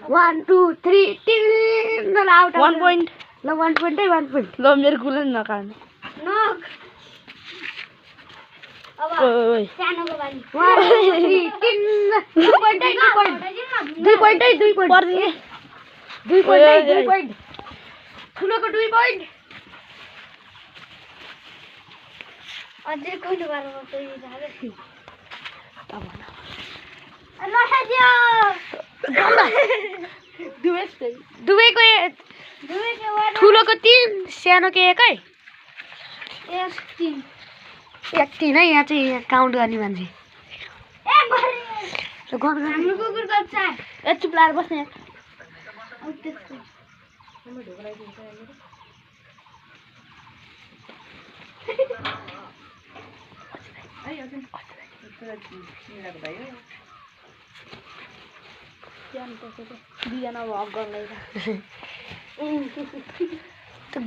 One, two, three, out. 1 point. No, 1 point. 1 point. Lo मेरे कुलन ना खाने. No. Oi. 1, 2, 3, 2 point. 2 point. 2 point. पर्ने. 2 point. 2 point. ठुलोको 2 point. अझै कोही नगर्नु पर्छ यो जागा. दुवैको ठुलोको 3 सानोको 1 है. 1 3 है. यहाँ चाहिँ काउन्ट गर्ने मान्छे. ए चुप लाएर बस्ने.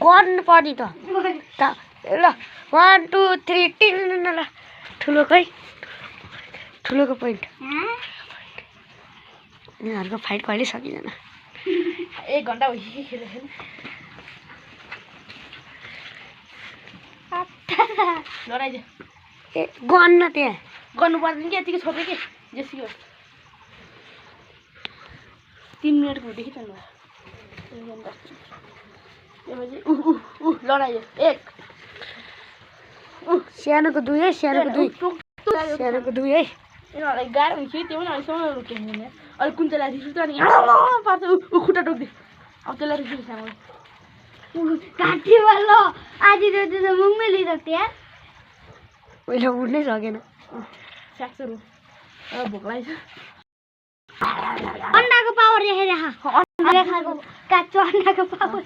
गर्नु पर्ने त ल 1 2 3 टिन ल ठुलोको पोइन्ट. यिनीहरूको फाइट कहिले सकिँदैन. 1 घण्टा भइसक्यो खेलेको. लडाइदियो. ए गर्न त्यहाँ गर्नु पर्दैन कि यतिकै छोड्यो कि जेसी हो. 3 मिनेटको भिडियो खिच्नु भयो. लडाइयो. 1 सानोको 2 है. सानोको 2 है. यिनीहरूलाई गाह्रो हुन्छ त्यो पनि अहिलेसम्म रोक्यो नि. अहिले कुन चाहिँ रिस उठ्छ अनि पार्छ. खुट्टा टोक्दियो. अब त्यसलाई रिस उठ्छ. काटी वाला आधी रोटी त मुङमै लिइसक्थ्यो यार. मैले उठ्नै सकेन. फ्याक्चर हो. भोक लागेछ. अन्डाको पावर देखाइराख. अन्डा खाएको काच्चो अन्डाको पावर.